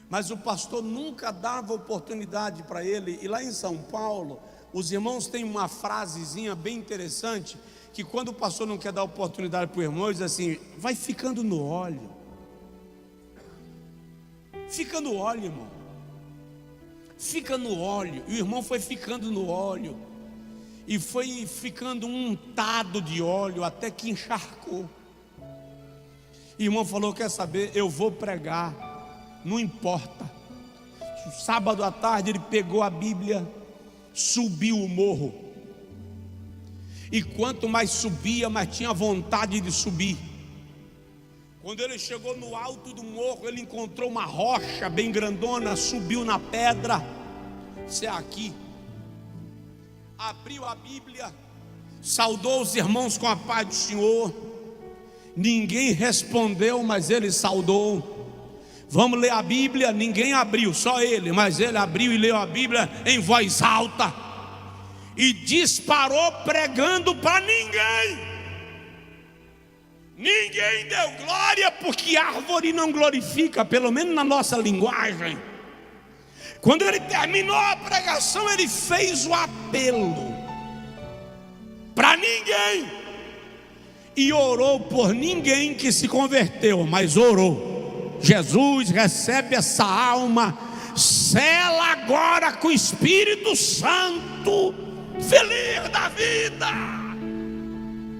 mas o pastor nunca dava oportunidade para ele. E lá em São Paulo, os irmãos têm uma frasezinha bem interessante, que quando o pastor não quer dar oportunidade para o irmão, ele diz assim: vai ficando no óleo. Fica no óleo, irmão. Fica no óleo. E o irmão foi ficando no óleo, e foi ficando untado de óleo até que encharcou. E o irmão falou: quer saber, eu vou pregar, não importa. Sábado à tarde ele pegou a Bíblia, subiu o morro, e quanto mais subia, mais tinha vontade de subir. Quando ele chegou no alto do morro, ele encontrou uma rocha bem grandona, subiu na pedra. Isso é aqui. Abriu a Bíblia, saudou os irmãos com a paz do Senhor. Ninguém respondeu, mas ele saudou. Vamos ler a Bíblia. Ninguém abriu, só ele, mas ele abriu e leu a Bíblia em voz alta e disparou pregando para ninguém. Ninguém deu glória, porque árvore não glorifica, pelo menos na nossa linguagem. Quando ele terminou a pregação, ele fez o apelo para ninguém e orou por ninguém que se converteu, mas orou: Jesus, recebe essa alma, sela agora com o Espírito Santo, feliz da vida.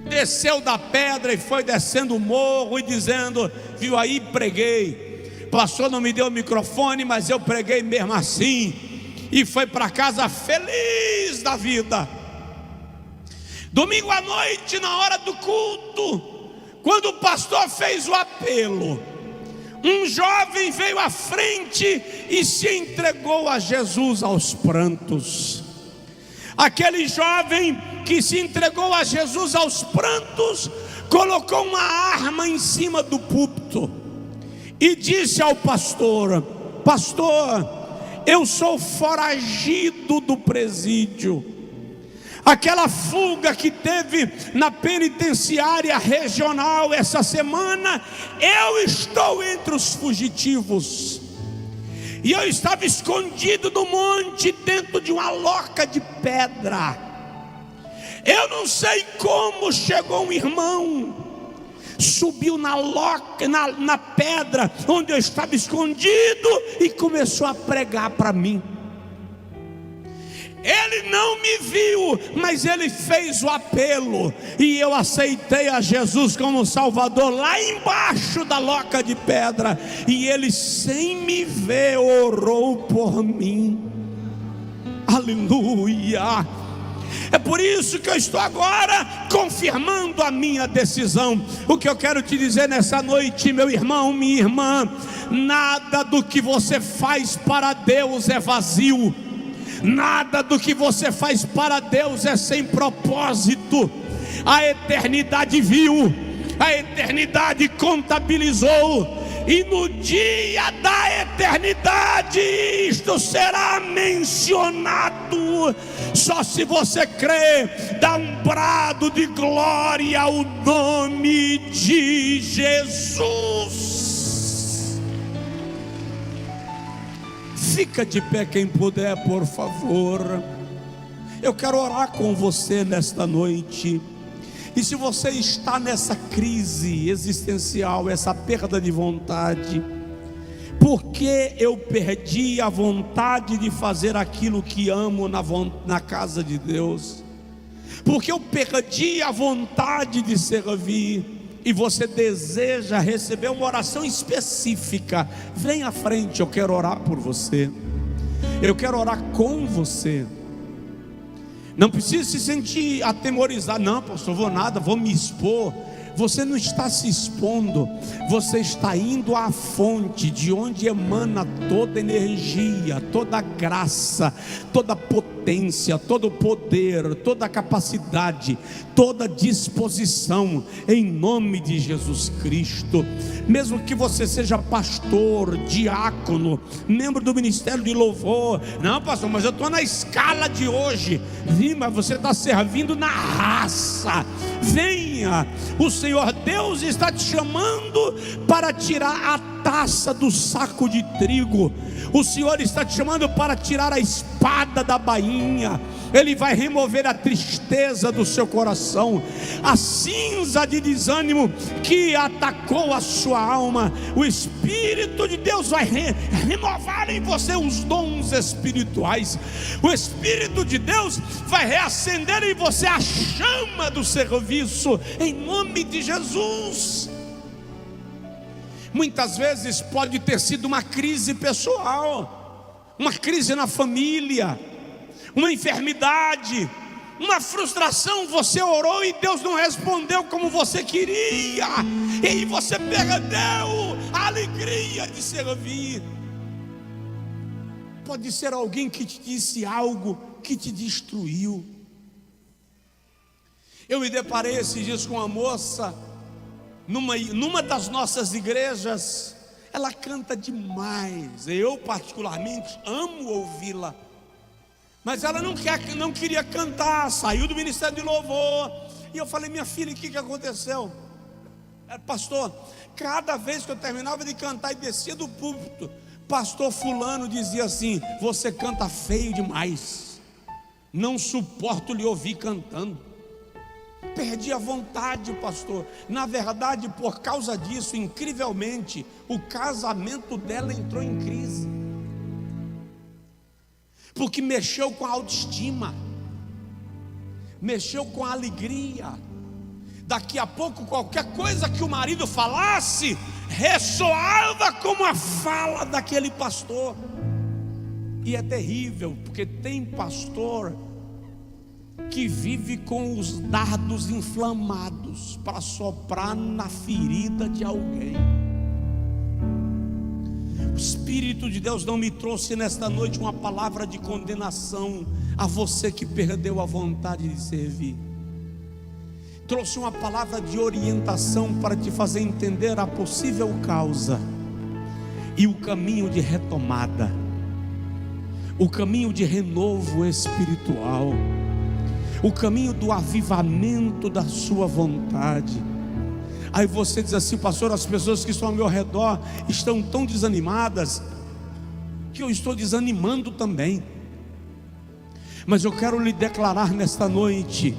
Desceu da pedra e foi descendo o morro e dizendo: viu aí, preguei. pastor não me deu o microfone, mas eu preguei mesmo assim, e foi para casa feliz da vida. Domingo à noite, na hora do culto, quando o pastor fez o apelo, um jovem veio à frente e se entregou a Jesus aos prantos. Aquele jovem que se entregou a Jesus aos prantos, colocou uma arma em cima do púlpito e disse ao pastor: pastor, eu sou foragido do presídio. Aquela fuga que teve na penitenciária regional essa semana, eu estou entre os fugitivos. E eu estava escondido no monte, dentro de uma loca de pedra. Eu não sei como chegou um irmão, subiu na loca, na pedra onde eu estava escondido, e começou a pregar para mim. Ele não me viu, mas ele fez o apelo, e eu aceitei a Jesus como Salvador lá embaixo da loca de pedra, e ele, sem me ver, orou por mim. Aleluia! É por isso que eu estou agora confirmando a minha decisão. O que eu quero te dizer nessa noite, meu irmão, minha irmã: nada do que você faz para Deus é vazio. Nada do que você faz para Deus é sem propósito. A eternidade viu, a eternidade contabilizou, e no dia da eternidade isto será mencionado. Só se você crê, dá um brado de glória ao nome de Jesus. Fica de pé quem puder, por favor. Eu quero orar com você nesta noite. E se você está nessa crise existencial, essa perda de vontade, porque eu perdi a vontade de fazer aquilo que amo na casa de Deus, porque eu perdi a vontade de servir, e você deseja receber uma oração específica, vem à frente, eu quero orar por você. Eu quero orar com você. Não precisa se sentir atemorizado. Não, pastor, vou nada, vou me expor. Você não está se expondo, você está indo à fonte de onde emana toda energia, toda graça, toda potência, todo poder, toda capacidade, toda disposição, em nome de Jesus Cristo. Mesmo que você seja pastor, diácono, membro do ministério de louvor. Não, pastor, mas eu estou na escala de hoje. Sim, mas você está servindo na raça. Venha, o Senhor Deus está te chamando para tirar a taça do saco de trigo. O Senhor está te chamando para tirar a espada da bainha. Ele vai remover a tristeza do seu coração, a cinza de desânimo que atacou a sua alma. O Espírito de Deus vai renovar em você os dons espirituais. O Espírito de Deus vai reacender em você a chama do serviço, em nome de Jesus. Muitas vezes pode ter sido uma crise pessoal, uma crise na família, uma enfermidade, uma frustração. Você orou e Deus não respondeu como você queria, e aí você perdeu a alegria de servir. Pode ser alguém que te disse algo que te destruiu. Eu me deparei esses dias com uma moça numa das nossas igrejas. Ela canta demais, eu particularmente amo ouvi-la, mas ela não queria cantar, saiu do ministério de louvor. E eu falei: minha filha, o que aconteceu? Pastor, cada vez que eu terminava de cantar e descia do púlpito, pastor fulano dizia assim: você canta feio demais, não suporto lhe ouvir cantando. Perdi a vontade, pastor. Na verdade, por causa disso, incrivelmente, o casamento dela entrou em crise, porque mexeu com a autoestima, mexeu com a alegria. Daqui a pouco, qualquer coisa que o marido falasse, ressoava como a fala daquele pastor. E é terrível, porque tem pastor que vive com os dardos inflamados para soprar na ferida de alguém. O Espírito de Deus não me trouxe nesta noite uma palavra de condenação a você que perdeu a vontade de servir. Trouxe uma palavra de orientação para te fazer entender a possível causa e o caminho de retomada, o caminho de renovo espiritual, o caminho do avivamento da sua vontade. Aí você diz assim: pastor, as pessoas que estão ao meu redor estão tão desanimadas que eu estou desanimando também. Mas eu quero lhe declarar nesta noite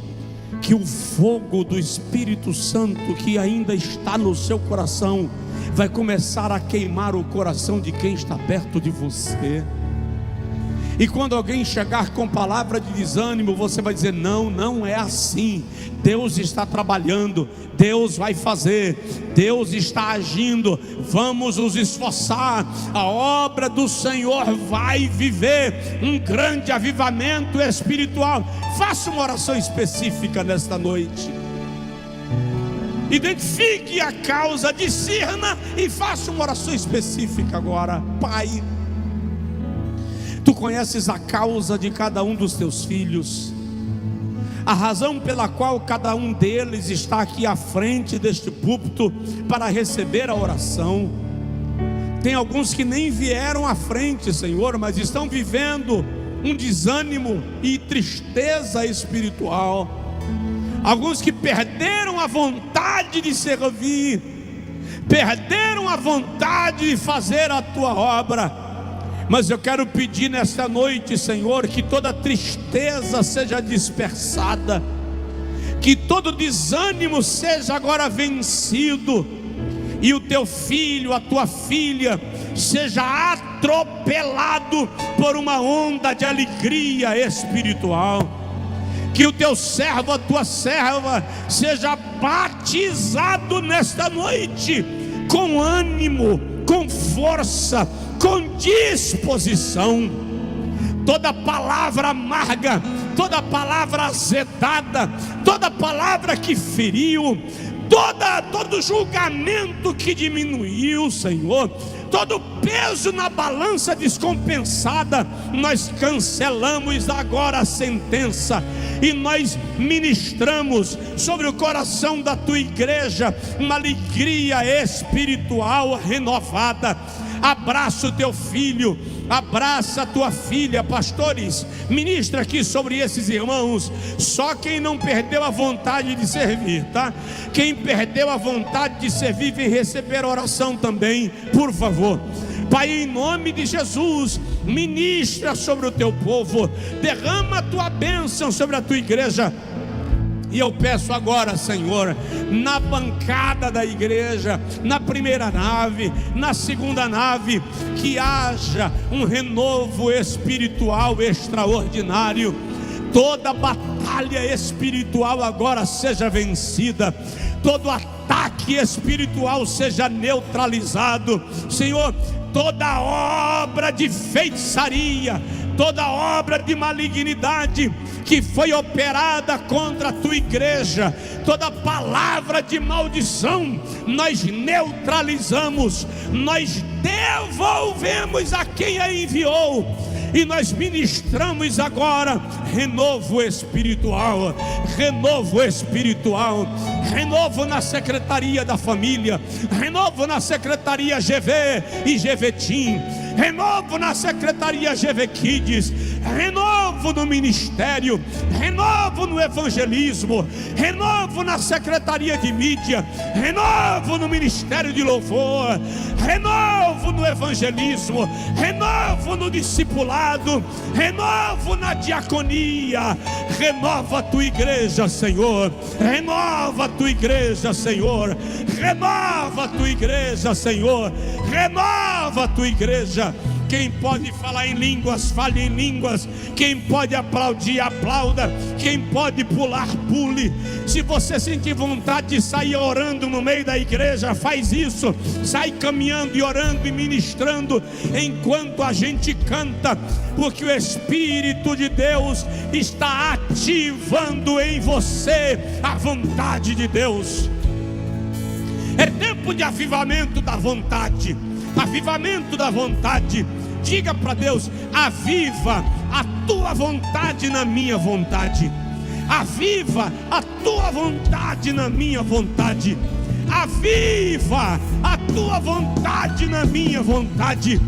que o fogo do Espírito Santo que ainda está no seu coração vai começar a queimar o coração de quem está perto de você. E quando alguém chegar com palavra de desânimo, você vai dizer: não, não é assim. Deus está trabalhando, Deus vai fazer, Deus está agindo. Vamos nos esforçar. A obra do Senhor vai viver um grande avivamento espiritual. Faça uma oração específica nesta noite. Identifique a causa, discirna e faça uma oração específica agora. Pai, Tu conheces a causa de cada um dos Teus filhos, a razão pela qual cada um deles está aqui à frente deste púlpito para receber a oração. Tem alguns que nem vieram à frente, Senhor, mas estão vivendo um desânimo e tristeza espiritual. Alguns que perderam a vontade de servir, perderam a vontade de fazer a Tua obra. Mas eu quero pedir nesta noite, Senhor, que toda tristeza seja dispersada, que todo desânimo seja agora vencido, e o Teu filho, a Tua filha, seja atropelado por uma onda de alegria espiritual. Que o Teu servo, a Tua serva, seja batizado nesta noite com ânimo, com força, com disposição. Toda palavra amarga, toda palavra azedada, toda palavra que feriu, todo julgamento que diminuiu, Senhor, todo peso na balança descompensada, nós cancelamos agora a sentença e nós ministramos sobre o coração da Tua igreja uma alegria espiritual renovada. Abraça o Teu filho, abraça a Tua filha, pastores, ministra aqui sobre esses irmãos. Só quem não perdeu a vontade de servir, tá? Quem perdeu a vontade de servir, vem receber oração também, por favor. Pai, em nome de Jesus, ministra sobre o Teu povo, derrama a Tua bênção sobre a Tua igreja. E eu peço agora, Senhor, na bancada da igreja, na primeira nave, na segunda nave, que haja um renovo espiritual extraordinário. Toda batalha espiritual agora seja vencida, todo ataque espiritual seja neutralizado. Senhor, toda obra de feitiçaria, toda obra de malignidade que foi operada contra a Tua igreja, toda palavra de maldição, nós neutralizamos, nós devolvemos a quem a enviou, e nós ministramos agora renovo espiritual, renovo espiritual, renovo na secretaria da família, renovo na secretaria GV e GVTIM, renovo na secretaria GV Kids, renovo no ministério, renovo no evangelismo, renovo na secretaria de mídia, renovo no ministério de louvor, renovo no evangelismo, renovo no discipulado, renovo na diaconia. Renova a Tua igreja, Senhor, renova a Tua igreja, Senhor, renova a Tua igreja, Senhor, renova a Tua igreja. Quem pode falar em línguas, fale em línguas. Quem pode aplaudir, aplauda. Quem pode pular, pule. Se você sentir vontade de sair orando no meio da igreja, faz isso. Sai caminhando e orando e ministrando enquanto a gente canta, porque o Espírito de Deus está ativando em você a vontade de Deus. É tempo de avivamento da vontade. Avivamento da vontade. Diga para Deus: aviva a tua vontade na minha vontade. Aviva a tua vontade na minha vontade. Aviva a tua vontade na minha vontade.